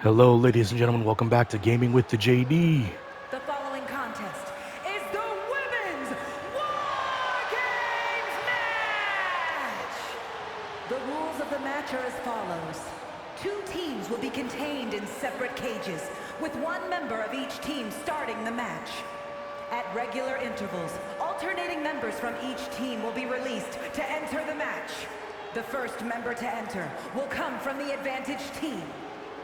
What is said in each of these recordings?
Hello, ladies and gentlemen. Welcome back to Gaming with the JD. The following contest is the Women's War Games match! The rules of the match are as follows. Two teams will be contained in separate cages, with one member of each team starting the match. At regular intervals, alternating members from each team will be released to enter the match. The first member to enter will come from the advantaged team.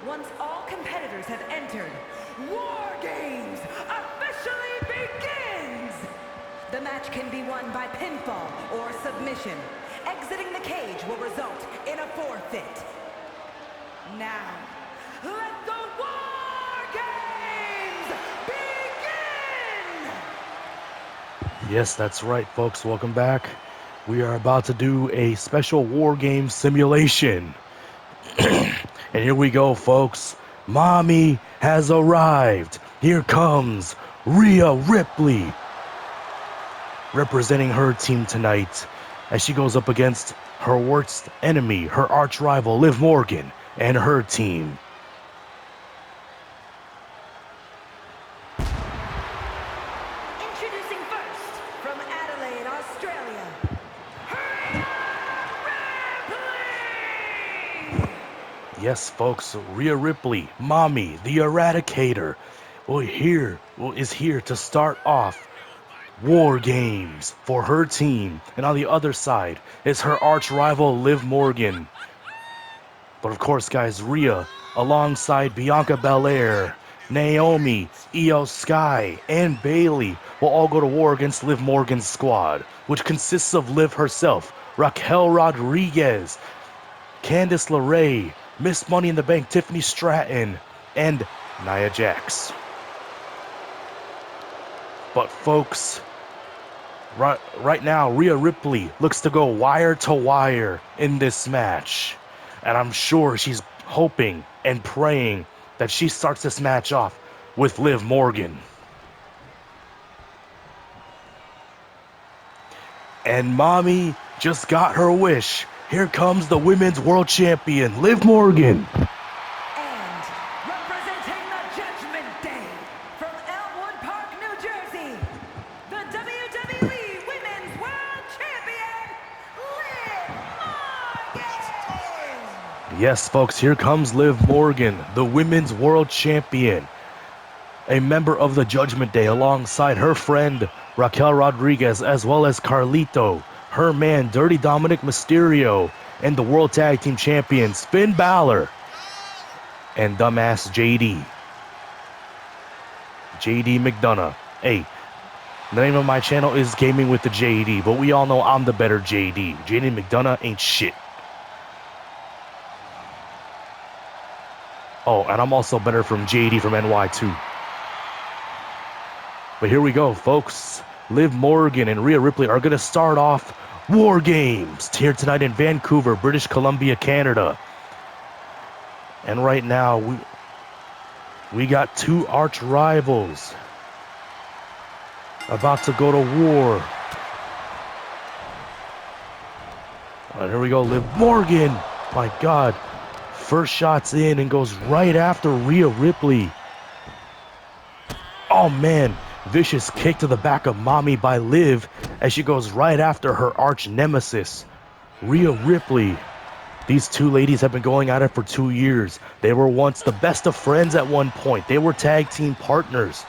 Once all competitors have entered, War Games officially begins! The match can be won by pinfall or submission. Exiting the cage will result in a forfeit. Now, let the War Games begin! Yes, that's right, folks. Welcome back. We are about to do a special War Game simulation. And here we go, folks. Mommy has arrived. Here comes Rhea Ripley, representing her team tonight, as she goes up against her worst enemy, her arch rival, Liv Morgan, and her team. Introducing first, from Adelaide, Australia, Rhea Ripley! Yes, folks, Rhea Ripley, Mommy, the Eradicator, is here to start off War Games for her team. And on the other side is her arch rival, Liv Morgan. But of course, guys, Rhea, alongside Bianca Belair, Naomi, Io Sky, and Bayley will all go to war against Liv Morgan's squad, which consists of Liv herself, Raquel Rodriguez, Candice LeRae, Miss Money in the Bank Tiffany Stratton, and Nia Jax. But folks, right now, Rhea Ripley looks to go wire to wire in this match. And I'm sure she's hoping and praying that she starts this match off with Liv Morgan. And Mommy just got her wish. Here comes the Women's World Champion, Liv Morgan. And representing the Judgment Day, from Elmwood Park, New Jersey, the WWE Women's World Champion, Liv Morgan! Yes, folks, here comes Liv Morgan, the Women's World Champion, a member of the Judgment Day, alongside her friend Raquel Rodriguez, as well as Carlito, her man Dirty Dominic Mysterio, and the World Tag Team Champions Finn Balor and dumbass JD McDonough. Hey, the name of my channel is Gaming with the JD, but we all know I'm the better JD. JD McDonough ain't shit. Oh, and I'm also better from JD from NY too. But here we go, folks. Liv Morgan and Rhea Ripley are going to start off War Games here tonight in Vancouver, British Columbia, Canada. And right now, we got two arch rivals about to go to war. And here we go, Liv Morgan. My God. First shot's in and goes right after Rhea Ripley. Oh, man. Vicious kick to the back of Mommy by Liv as she goes right after her arch nemesis, Rhea Ripley. These two ladies have been going at it for 2 years. They were once the best of friends at one point. They were tag team partners.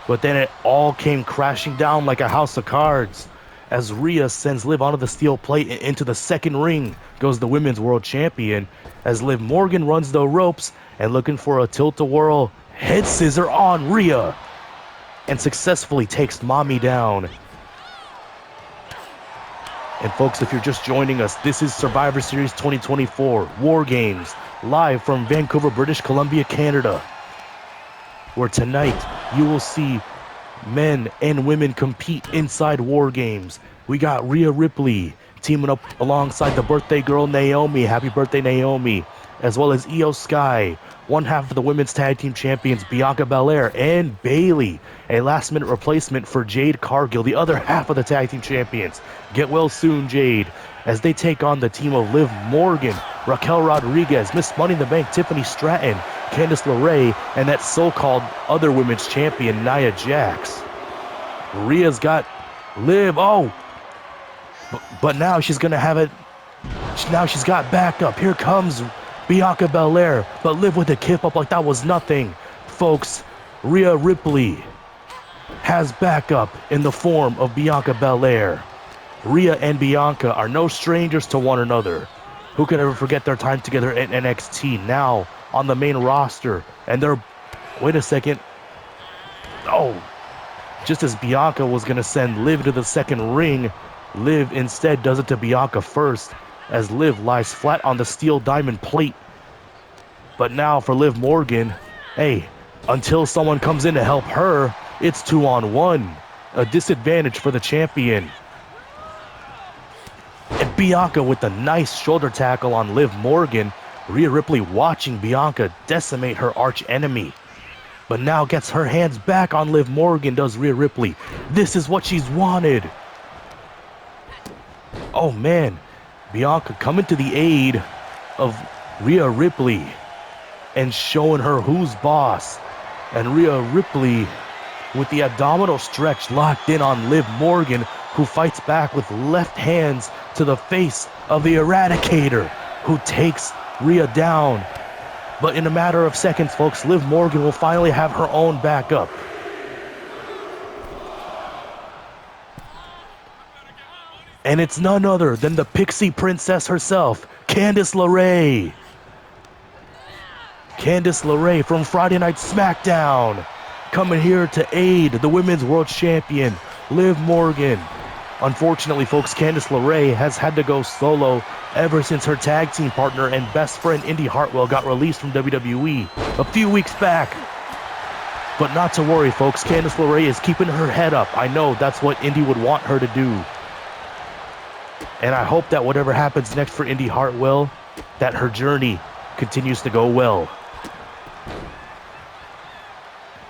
But then it all came crashing down like a house of cards. As Rhea sends Liv onto the steel plate and into the second ring goes the Women's World Champion. As Liv Morgan runs the ropes and looking for a tilt-a-whirl head scissor on Rhea, and successfully takes Mommy down. And folks, if you're just joining us, this is Survivor Series 2024 War Games, live from Vancouver, British Columbia, Canada, where tonight you will see men and women compete inside War Games. We got Rhea Ripley teaming up alongside the birthday girl Naomi, happy birthday Naomi, as well as Io Sky, one half of the women's tag team champions Bianca Belair, and Bayley, a last-minute replacement for Jade Cargill, the other half of the tag team champions. Get well soon, Jade, as they take on the team of Liv Morgan, Raquel Rodriguez, Miss Money in the Bank, Tiffany Stratton, Candice LeRae, and that so-called other women's champion, Nia Jax. Rhea's got Liv. Oh, but now she's going to have it. Now she's got backup. Here comes Bianca Belair, but Liv with a kip up like that was nothing. Folks, Rhea Ripley has backup in the form of Bianca Belair. Rhea and Bianca are no strangers to one another. Who could ever forget their time together in NXT? Now on the main roster, and they're... Wait a second. Oh, just as Bianca was going to send Liv to the second ring, Liv instead does it to Bianca first, as Liv lies flat on the steel diamond plate. But now for Liv Morgan, hey, until someone comes in to help her, it's 2-on-1. A disadvantage for the champion. And Bianca with a nice shoulder tackle on Liv Morgan. Rhea Ripley watching Bianca decimate her arch enemy. But now gets her hands back on Liv Morgan, does Rhea Ripley. This is what she's wanted. Oh man, Bianca coming to the aid of Rhea Ripley and showing her who's boss. And Rhea Ripley with the abdominal stretch locked in on Liv Morgan, who fights back with left hands to the face of the Eradicator, who takes Rhea down. But in a matter of seconds, folks, Liv Morgan will finally have her own backup. And it's none other than the Pixie Princess herself, Candice LeRae. Candice LeRae from Friday Night SmackDown, coming here to aid the Women's World Champion, Liv Morgan. Unfortunately, folks, Candice LeRae has had to go solo ever since her tag team partner and best friend Indy Hartwell got released from WWE a few weeks back. But not to worry, folks, Candice LeRae is keeping her head up. I know that's what Indy would want her to do. And I hope that whatever happens next for Indy Hartwell, that her journey continues to go well.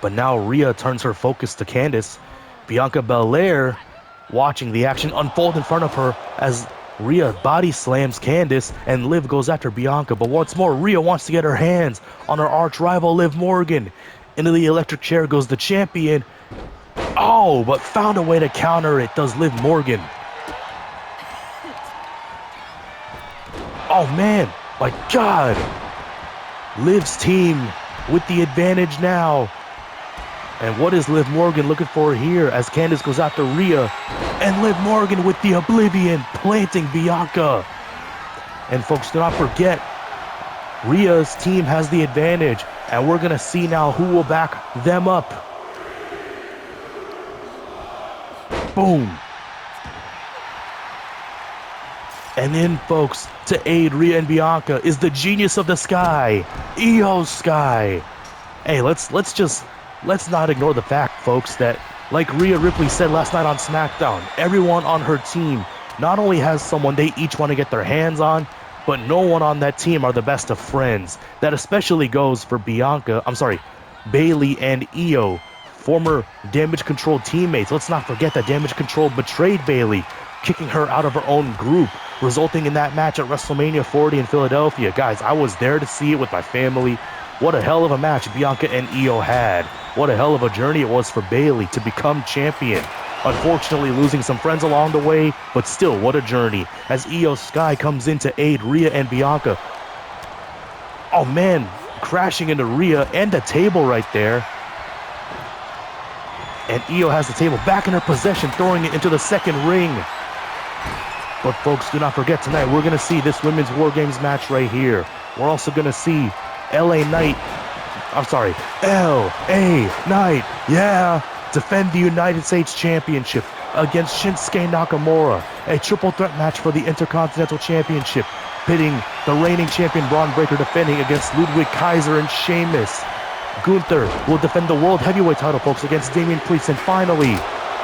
But now Rhea turns her focus to Candice. Bianca Belair watching the action unfold in front of her as Rhea body slams Candice and Liv goes after Bianca. But once more, Rhea wants to get her hands on her arch rival Liv Morgan. Into the electric chair goes the champion. Oh, but found a way to counter it, does Liv Morgan. Oh man, my God. Liv's team with the advantage now. And what is Liv Morgan looking for here as Candice goes after Rhea? And Liv Morgan with the Oblivion planting Bianca. And folks, do not forget, Rhea's team has the advantage. And we're going to see now who will back them up. Boom. And then, folks, to aid Rhea and Bianca is the genius of the Sky, Io Sky. Hey, let's not ignore the fact, folks, that like Rhea Ripley said last night on SmackDown, everyone on her team not only has someone they each want to get their hands on, but no one on that team are the best of friends. That especially goes for Bayley and Io, former Damage Control teammates. Let's not forget that Damage Control betrayed Bayley, kicking her out of her own group, resulting in that match at WrestleMania 40 in Philadelphia. Guys, I was there to see it with my family. What a hell of a match Bianca and Io had. What a hell of a journey it was for Bayley to become champion. Unfortunately, losing some friends along the way, but still, what a journey. As Io Sky comes in to aid Rhea and Bianca. Oh man, crashing into Rhea and the table right there. And Io has the table back in her possession, throwing it into the second ring. But folks, do not forget tonight, we're going to see this Women's War Games match right here. We're also going to see L.A. Knight, yeah, defend the United States Championship against Shinsuke Nakamura. A triple threat match for the Intercontinental Championship, pitting the reigning champion Braun Breaker defending against Ludwig Kaiser and Sheamus. Gunther will defend the World Heavyweight title, folks, against Damian Priest. And finally,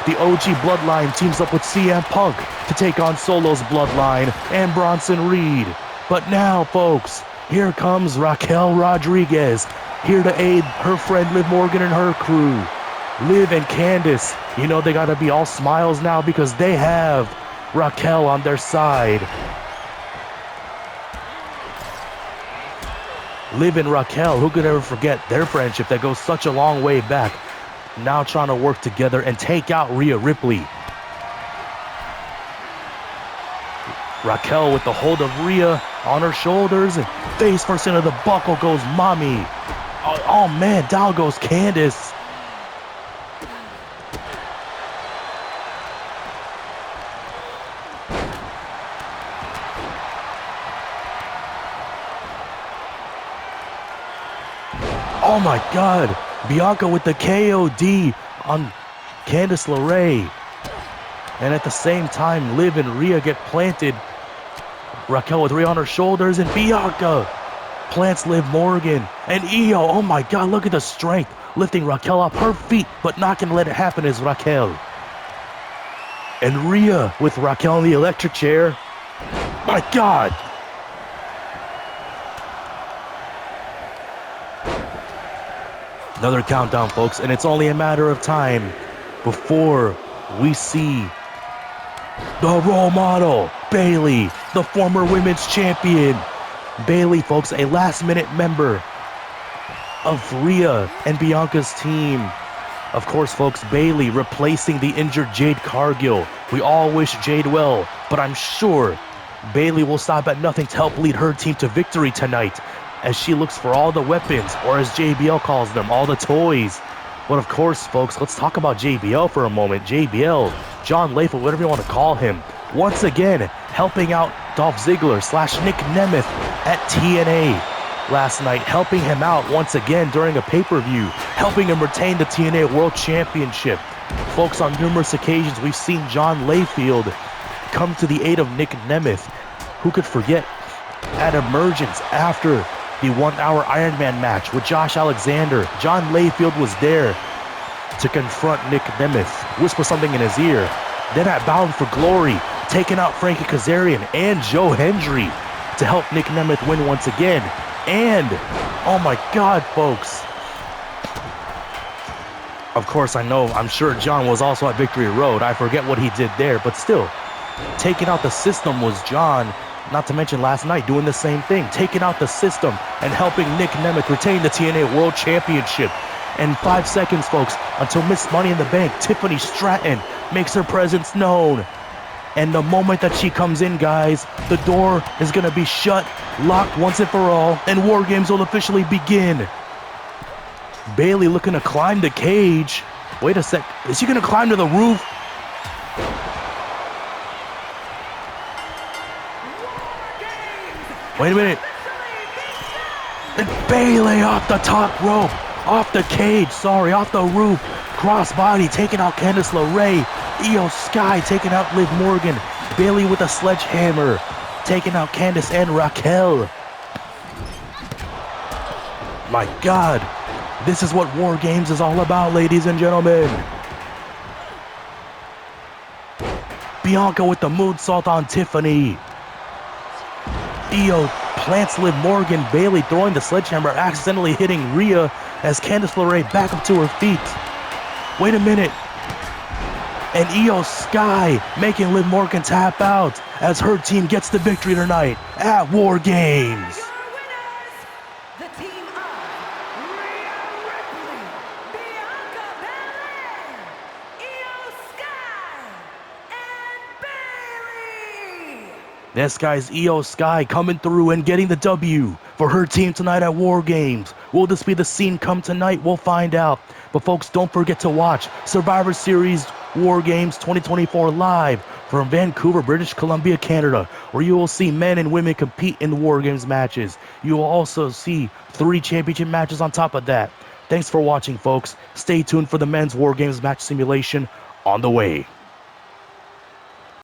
the OG Bloodline teams up with CM Punk to take on Solo's Bloodline and Bronson Reed. But now, folks, here comes Raquel Rodriguez, here to aid her friend Liv Morgan and her crew. Liv and Candice, you know they gotta be all smiles now because they have Raquel on their side. Liv and Raquel, who could ever forget their friendship that goes such a long way back, now trying to work together and take out Rhea Ripley. Raquel with the hold of Rhea on her shoulders, and face first into the buckle goes Mommy. Oh man, down goes Candice. Oh my God, Bianca with the KOD on Candice LeRae. And at the same time, Liv and Rhea get planted. Raquel with Rhea on her shoulders, and Bianca plants Liv Morgan. And Io, oh my God, look at the strength. Lifting Raquel off her feet, but not gonna let it happen is Raquel. And Rhea with Raquel in the electric chair. My God. Another countdown, folks, and it's only a matter of time before we see the role model, Bayley, the former women's champion. Bayley, folks, a last-minute member of Rhea and Bianca's team. Of course, folks, Bayley replacing the injured Jade Cargill. We all wish Jade well, but I'm sure Bayley will stop at nothing to help lead her team to victory tonight, as she looks for all the weapons, or as JBL calls them, all the toys. But of course, folks, let's talk about JBL for a moment. JBL, John Layfield, whatever you want to call him, once again helping out Dolph Ziggler / Nick Nemeth at TNA last night, helping him out once again during a pay-per-view, helping him retain the TNA World Championship. Folks, on numerous occasions, we've seen John Layfield come to the aid of Nick Nemeth. Who could forget at Emergence after the 1-hour Iron Man match with Josh Alexander, John Layfield was there to confront Nick Nemeth, whisper something in his ear. Then at Bound for Glory, taking out Frankie Kazarian and Joe Hendry to help Nick Nemeth win once again. And, oh my God, folks. Of course, I'm sure John was also at Victory Road. I forget what he did there, but still, taking out the system was John. Not to mention last night doing the same thing, taking out the system and helping Nick Nemeth retain the TNA World Championship. And 5 seconds, folks, until Miss Money in the Bank, Tiffany Stratton, makes her presence known. And the moment that she comes in, guys, the door is going to be shut, locked once and for all, and War Games will officially begin. Bayley looking to climb the cage. Wait a sec, is she going to climb to the roof? Wait a minute. And Bayley off the top rope, off the cage, off the roof. Crossbody taking out Candice LeRae. Io Sky taking out Liv Morgan. Bayley with a sledgehammer, taking out Candice and Raquel. My God, this is what War Games is all about, ladies and gentlemen. Bianca with the moonsault on Tiffany. Io plants Liv Morgan. Bayley throwing the sledgehammer, accidentally hitting Rhea as Candice LeRae back up to her feet. Wait a minute. And Io Sky making Liv Morgan tap out as her team gets the victory tonight at War Games. Your winners, the team of Rhea Ripley, Bianca Belair, Io Sky, and Bayley. This guy's Io Sky coming through and getting the W for her team tonight at War Games. Will this be the scene come tonight? We'll find out. But folks, don't forget to watch Survivor Series War Games 2024 live from Vancouver, British Columbia, Canada, where you will see men and women compete in the War Games matches. You will also see 3 championship matches on top of that. Thanks for watching, folks. Stay tuned for the men's War Games match simulation on the way.